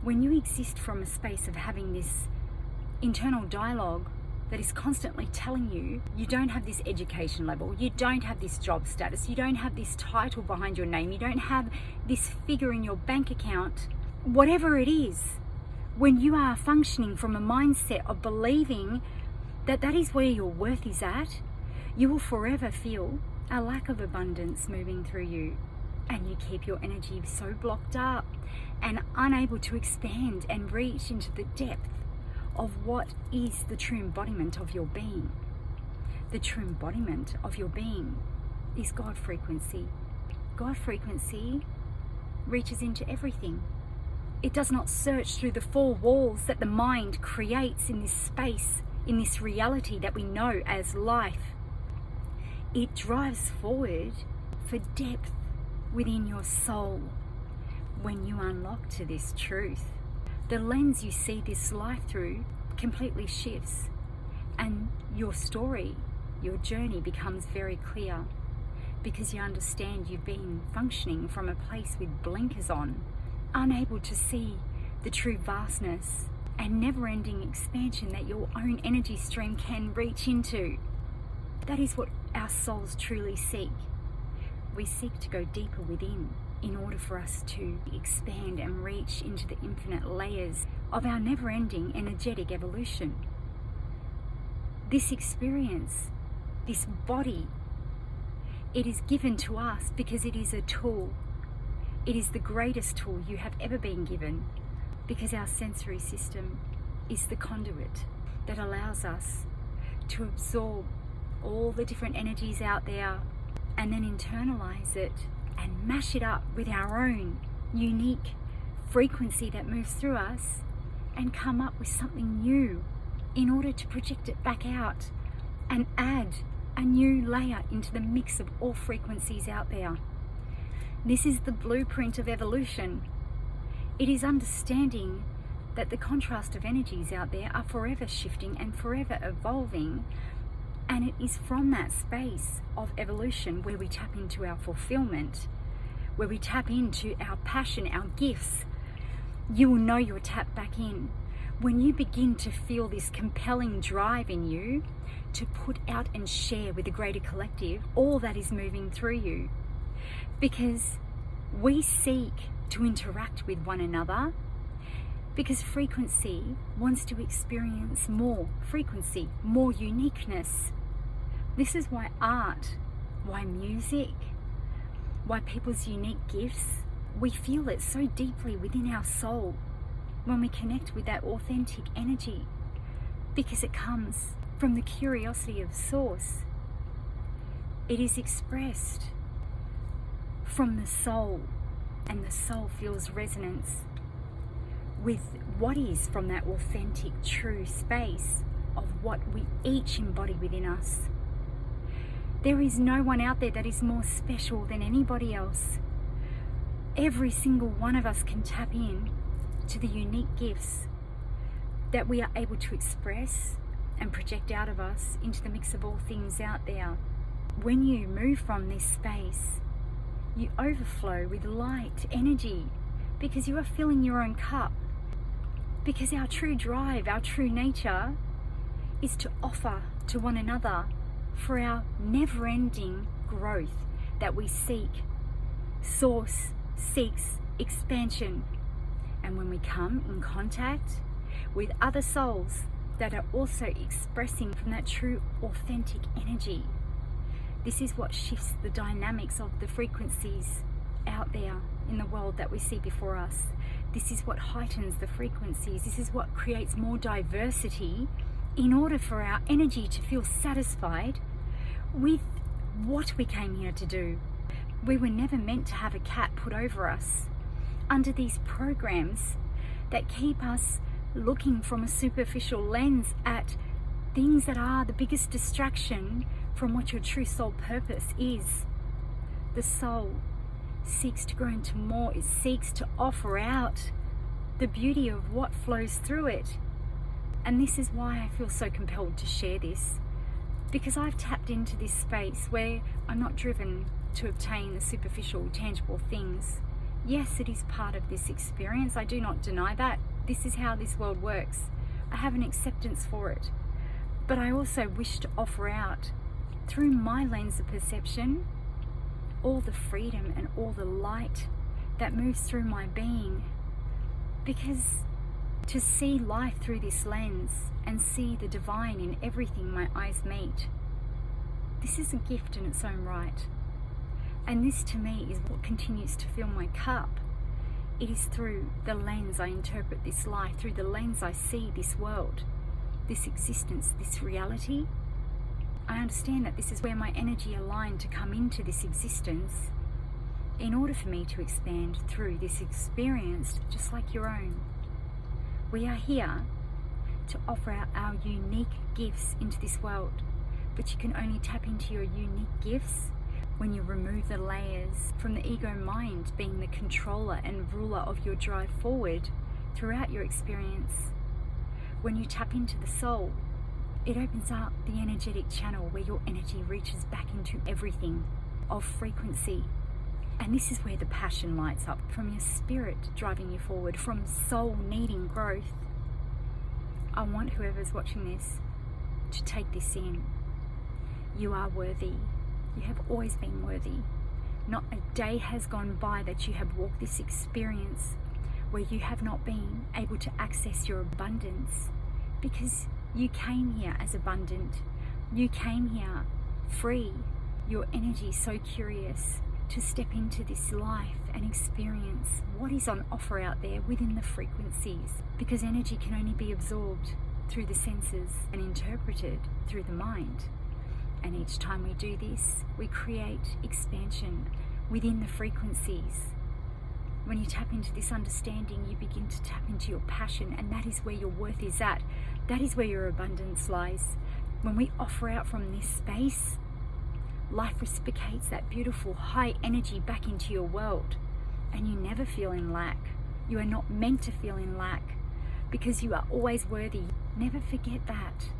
When you exist from a space of having this internal dialogue that is constantly telling you, you don't have this education level, you don't have this job status, you don't have this title behind your name, you don't have this figure in your bank account, whatever it is, when you are functioning from a mindset of believing that that is where your worth is at, you will forever feel a lack of abundance moving through you. And you keep your energy so blocked up and unable to expand and reach into the depth of what is the true embodiment of your being. The true embodiment of your being is God frequency. God frequency reaches into everything. It does not search through the four walls that the mind creates in this space, in this reality that we know as life. It drives forward for depth within your soul. When you unlock to this truth, the lens you see this life through completely shifts, and your story, your journey becomes very clear, because you understand you've been functioning from a place with blinkers on, unable to see the true vastness and never-ending expansion that your own energy stream can reach into. That is what our souls truly seek. We seek to go deeper within in order for us to expand and reach into the infinite layers of our never-ending energetic evolution. This experience, this body, it is given to us because it is a tool. It is the greatest tool you have ever been given, because our sensory system is the conduit that allows us to absorb all the different energies out there and then internalize it and mash it up with our own unique frequency that moves through us and come up with something new in order to project it back out and add a new layer into the mix of all frequencies out there. This is the blueprint of evolution. It is understanding that the contrast of energies out there are forever shifting and forever evolving. And it is from that space of evolution where we tap into our fulfillment, where we tap into our passion, our gifts. You will know you're tapped back in when you begin to feel this compelling drive in you to put out and share with the greater collective all that is moving through you. Because we seek to interact with one another, because frequency wants to experience more frequency, more uniqueness. This is why art, why music, why people's unique gifts, we feel it so deeply within our soul when we connect with that authentic energy, because it comes from the curiosity of Source. It is expressed from the soul, and the soul feels resonance with what is from that authentic, true space of what we each embody within us. There is no one out there that is more special than anybody else. Every single one of us can tap in to the unique gifts that we are able to express and project out of us into the mix of all things out there. When you move from this space, you overflow with light energy because you are filling your own cup. Because our true drive, our true nature is to offer to one another for our never-ending growth that we seek. Source seeks expansion. And when we come in contact with other souls that are also expressing from that true authentic energy, this is what shifts the dynamics of the frequencies out there in the world that we see before us. This is what heightens the frequencies. This is what creates more diversity in order for our energy to feel satisfied with what we came here to do. We were never meant to have a cat put over us under these programs that keep us looking from a superficial lens at things that are the biggest distraction from what your true soul purpose is. The soul seeks to grow into more. It seeks to offer out the beauty of what flows through it. And this is why I feel so compelled to share this, because I've tapped into this space where I'm not driven to obtain the superficial, tangible things Yes, it is part of this experience. I do not deny that. This is how this world works. I have an acceptance for it. But I also wish to offer out, through my lens of perception, all the freedom and all the light that moves through my being. Because to see life through this lens and see the divine in everything my eyes meet, this is a gift in its own right. And this to me is what continues to fill my cup. It is through the lens I interpret this life, through the lens I see this world, this existence, this reality. I understand that this is where my energy aligned to come into this existence in order for me to expand through this experience just like your own. We are here to offer out our unique gifts into this world, but you can only tap into your unique gifts when you remove the layers from the ego mind being the controller and ruler of your drive forward throughout your experience. When you tap into the soul, it opens up the energetic channel where your energy reaches back into everything of frequency. And this is where the passion lights up from your spirit driving you forward, from soul needing growth. I want whoever's watching this to take this in. You are worthy. You have always been worthy. Not a day has gone by that you have walked this experience where you have not been able to access your abundance, because you came here as abundant. You came here free. Your energy so curious to step into this life and experience what is on offer out there within the frequencies, because energy can only be absorbed through the senses and interpreted through the mind. And each time we do this, we create expansion within the frequencies. When you tap into this understanding, you begin to tap into your passion, and that is where your worth is at. That is where your abundance lies. When we offer out from this space, life reciprocates that beautiful high energy back into your world, and you never feel in lack. You are not meant to feel in lack, because you are always worthy. Never forget that.